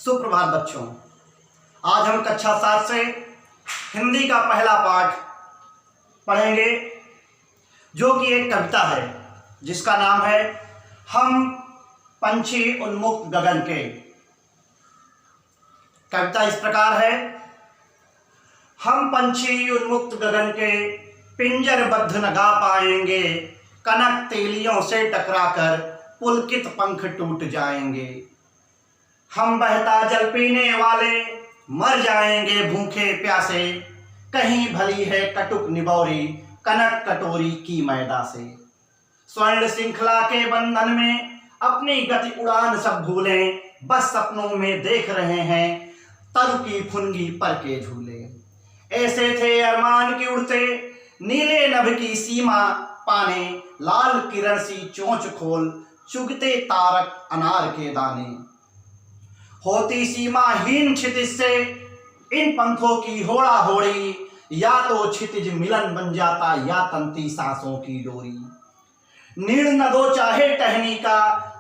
सुप्रभात बच्चों। आज हम कक्षा 7 से हिंदी का पहला पाठ पढ़ेंगे, जो कि एक कविता है जिसका नाम है हम पंछी उन्मुक्त गगन के। कविता इस प्रकार है। हम पंछी उन्मुक्त गगन के, पिंजरबद्ध न गा पाएंगे, कनक तेलियों से टकराकर पुलकित पंख टूट जाएंगे। हम बहता जल पीने वाले, मर जाएंगे भूखे प्यासे, कहीं भली है कटुक निबौरी, कनक कटोरी की मैदा से। स्वर्ण श्रृंखला के बंधन में अपनी गति उड़ान सब भूलें, बस सपनों में देख रहे हैं तरु की फुनगी पर के झूले। ऐसे थे अरमान की उड़ते, नीले नभ की सीमा पाने, लाल किरण सी चोंच खोल चुगते तारक अनार के दाने। होती सीमाहीन क्षितिज से इन पंखों की होड़ा होड़ी, या तो क्षितिज मिलन बन जाता या तंती सांसों की डोरी। नीड़ न दो चाहे टहनी का,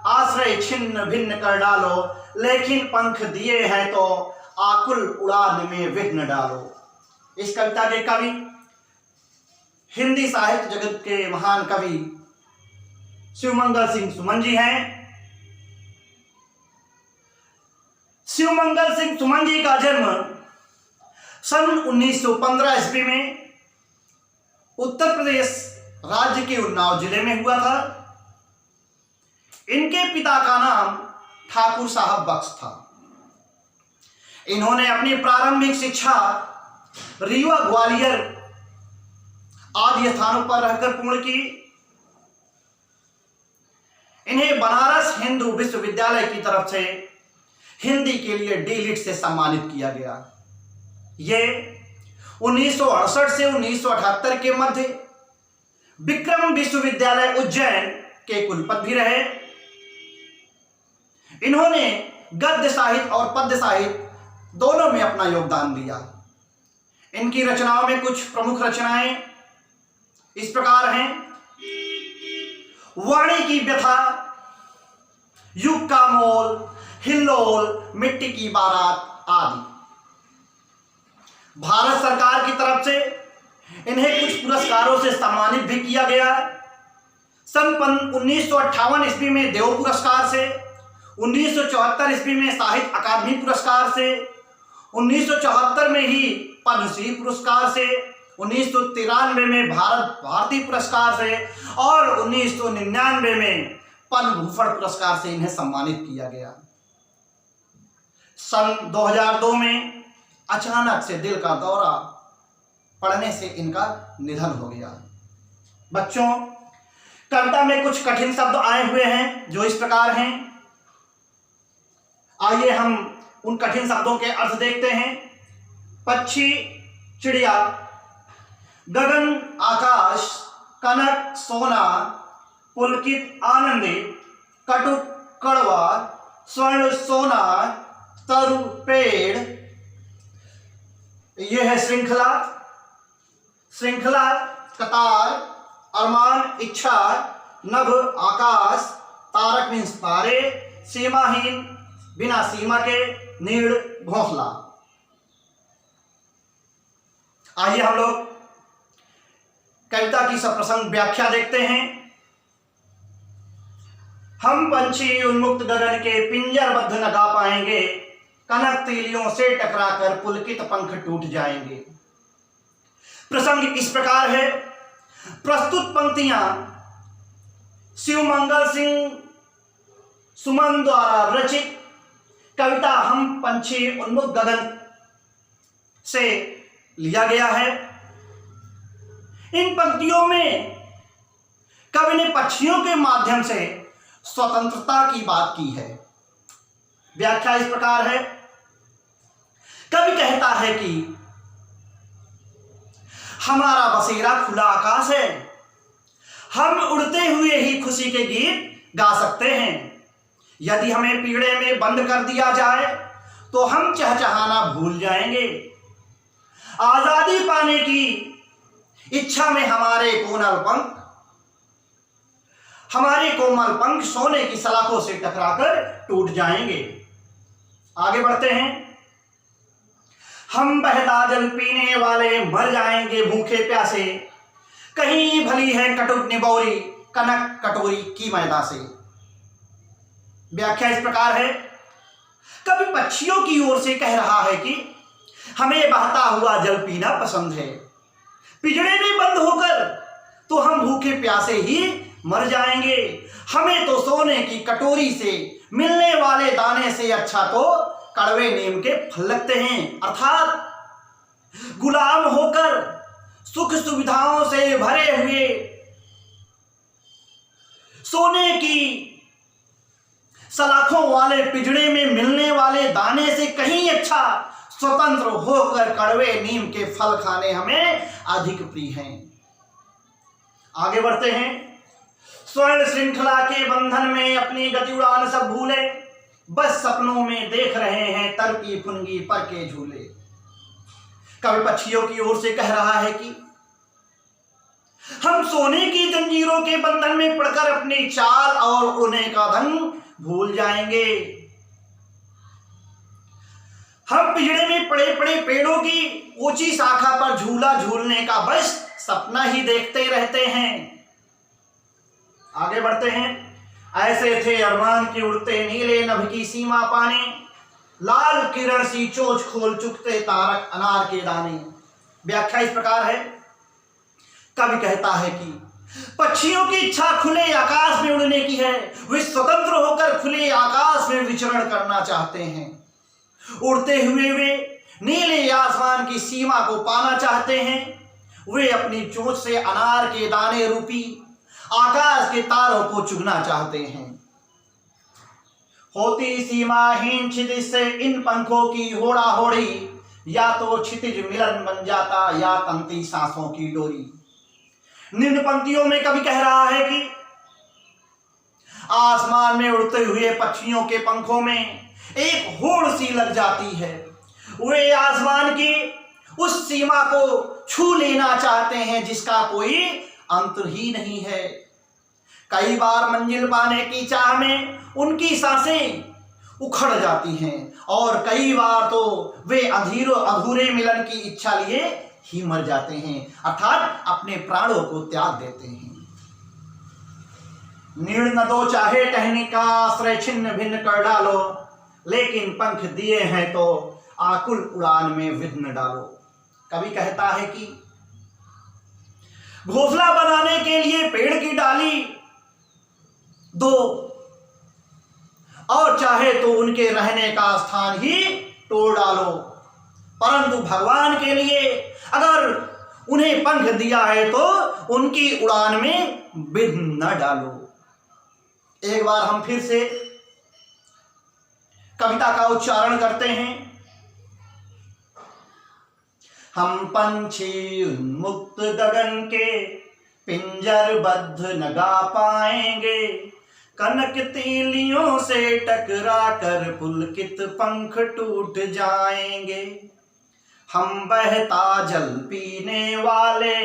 आश्रय छिन्न भिन्न कर डालो, लेकिन पंख दिए हैं तो आकुल उड़ान में विघ्न डालो। इस कविता के कवि हिंदी साहित्य जगत के महान कवि शिवमंगल सिंह सुमन जी हैं। शिवमंगल सिंह सुमन जी का जन्म सन 1915 ईस्वी में उत्तर प्रदेश राज्य के उन्नाव जिले में हुआ था। इनके पिता का नाम ठाकुर साहब बख्श था। इन्होंने अपनी प्रारंभिक शिक्षा रीवा, ग्वालियर आदि स्थानों पर रहकर पूर्ण की। इन्हें बनारस हिंदू विश्वविद्यालय की तरफ से हिंदी के लिए डी.लिट से सम्मानित किया गया। ये 1968 से 1978 के मध्य विक्रम विश्वविद्यालय उज्जैन के कुलपति भी रहे। इन्होंने गद्य साहित्य और पद्य साहित्य दोनों में अपना योगदान दिया। इनकी रचनाओं में कुछ प्रमुख रचनाएं इस प्रकार हैं। वाणी की व्यथा, युग का मोल, हिल्लोल, मिट्टी की बारात आदि। भारत सरकार की तरफ से इन्हें कुछ पुरस्कारों से सम्मानित भी किया गया। सन 1958 ईस्वी में देव पुरस्कार से, 1974 ईस्वी में साहित्य अकादमी पुरस्कार से, 1974 में ही पद्मश्री पुरस्कार से, 1993 में भारत भारती पुरस्कार से और 1999 में पद्म भूषण पुरस्कार से इन्हें सम्मानित किया गया। सन 2002 में अचानक से दिल का दौरा पड़ने से इनका निधन हो गया। बच्चों, कविता में कुछ कठिन शब्द आए हुए हैं जो इस प्रकार हैं। आइए हम उन कठिन शब्दों के अर्थ देखते हैं। पक्षी, चिड़िया, गगन, आकाश, कनक, सोना, पुलकित, आनंदित, कटुक, कड़वा, स्वर्ण, सोना, तरु, पेड़। यह है श्रृंखला, श्रृंखला, कतार, अरमान, इच्छा, नभ, आकाश, तारक मीन्स तारे, सीमाहीन बिना सीमा के, नीड़, घोंसला। आइए हम लोग कविता की सप्रसंग व्याख्या देखते हैं। हम पंछी उन्मुक्त गगन के, पिंजरबद्ध न गा पाएंगे, कनक तीलियों से टकराकर पुलकित पंख टूट जाएंगे। प्रसंग इस प्रकार है। प्रस्तुत पंक्तियां शिवमंगल सिंह सुमन द्वारा रचित कविता हम पंछी उन्मुक्त गगन से लिया गया है। इन पंक्तियों में कवि ने पक्षियों के माध्यम से स्वतंत्रता की बात की है। व्याख्या इस प्रकार है। कवि कहता है कि हमारा बसेरा खुला आकाश है, हम उड़ते हुए ही खुशी के गीत गा सकते हैं। यदि हमें पिंजड़े में बंद कर दिया जाए तो हम चहचहाना भूल जाएंगे। आजादी पाने की इच्छा में हमारे कोमल पंख सोने की सलाखों से टकराकर टूट जाएंगे। आगे बढ़ते हैं। हम बहता जल पीने वाले मर जाएंगे भूखे प्यासे, कहीं भली है कटुक निबौरी कनक कटोरी की मैदा से। व्याख्या इस प्रकार है, कवि पक्षियों की ओर से कह रहा है कि हमें बहता हुआ जल पीना पसंद है, पिंजड़े में बंद होकर तो हम भूखे प्यासे ही मर जाएंगे। हमें तो सोने की कटोरी से मिलने वाले दाने से अच्छा तो कड़वे नीम के फल लगते हैं। अर्थात गुलाम होकर सुख सुविधाओं से भरे हुए सोने की सलाखों वाले पिंजड़े में मिलने वाले दाने से कहीं अच्छा स्वतंत्र होकर कड़वे नीम के फल खाने हमें अधिक प्रिय हैं। आगे बढ़ते हैं। स्वर्ण श्रृंखला के बंधन में अपनी गति उड़ान सब भूले, बस सपनों में देख रहे हैं तरकी फुनगी पर के झूले। कवि पक्षियों की ओर से कह रहा है कि हम सोने की जंजीरों के बंधन में पड़कर अपनी चाल और उड़ने का ढंग भूल जाएंगे। हम पिंजड़े में पड़े पड़े पेड़ों की ऊंची शाखा पर झूला झूलने का बस सपना ही देखते रहते हैं। आगे बढ़ते हैं। ऐसे थे अरमान की उड़ते नीले नभ की सीमा पाने, लाल किरण सी चोंच खोल चुकते तारक अनार के दाने। व्याख्या इस प्रकार है, कवि कहता है कि पक्षियों की इच्छा खुले आकाश में उड़ने की है। वे स्वतंत्र होकर खुले आकाश में विचरण करना चाहते हैं। उड़ते हुए वे नीले आसमान की सीमा को पाना चाहते हैं। वे अपनी चोंच से अनार के दाने रूपी आकाश के तारों को चुगना चाहते हैं। होती सीमाहीन क्षितिज से इन पंखों की होड़ा होड़ी, या तो क्षितिज मिलन बन जाता या तंती सांसों की डोरी। निम्न पंक्तियों में कवि कह रहा है कि आसमान में उड़ते हुए पक्षियों के पंखों में एक होड़ सी लग जाती है। वे आसमान की उस सीमा को छू लेना चाहते हैं जिसका कोई अंत ही नहीं है। कई बार मंजिल पाने की चाह में उनकी सांसें उखड़ जाती हैं और कई बार तो वे अधूरे मिलन की इच्छा लिए ही मर जाते हैं, अर्थात अपने प्राणों को त्याग देते हैं। नीड़ न दो चाहे टहनी का आश्रय छिन्न भिन्न कर डालो, लेकिन पंख दिए हैं तो आकुल उड़ान में विघ्न डालो। कवि कहता है कि घोंसला बनाने के लिए पेड़ की डाली दो और चाहे तो उनके रहने का स्थान ही तोड़ डालो, परंतु भगवान के लिए अगर उन्हें पंख दिया है तो उनकी उड़ान में विघ्न न डालो। एक बार हम फिर से कविता का उच्चारण करते हैं। हम पंछी उन्मुक्त गगन के पिंजरबद्ध न गा पाएंगे, कनक तीलियों से टकरा कर पुलकित पंख टूट जाएंगे। हम बहता जल पीने वाले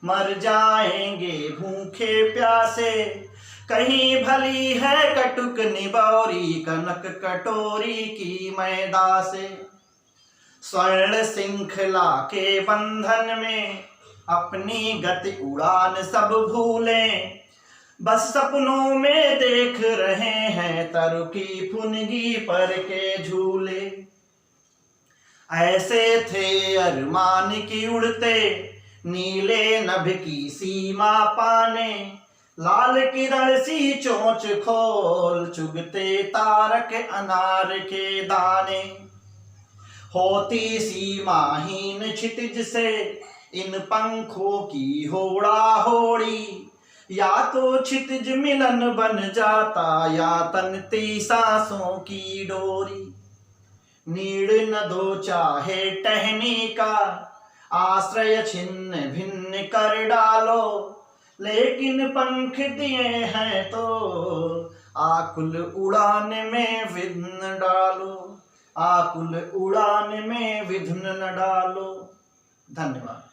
मर जाएंगे भूखे प्यासे, कहीं भली है कटुक निबौरी कनक कटोरी की मैदा से। स्वर्ण श्रृंखला के बंधन में अपनी गति उड़ान सब भूलें, बस सपनों में देख रहे हैं तरुकी फुनगी पर के झूले। ऐसे थे अरमान की उड़ते नीले नभ की सीमा पाने, लाल किरण सी चोंच खोल चुगते तारक अनार के दाने। होती सीमाहीन क्षितिज से इन पंखों की होड़ा होड़ी, या तो क्षितिज मिलन बन जाता या तनती सांसों की डोरी। नीड़ न दो चाहे टहनी का आश्रय छिन्न भिन्न कर डालो, लेकिन पंख दिए हैं तो आकुल उड़ान में विघ्न डालो, आकुल उड़ान में विघ्न न डालो। धन्यवाद।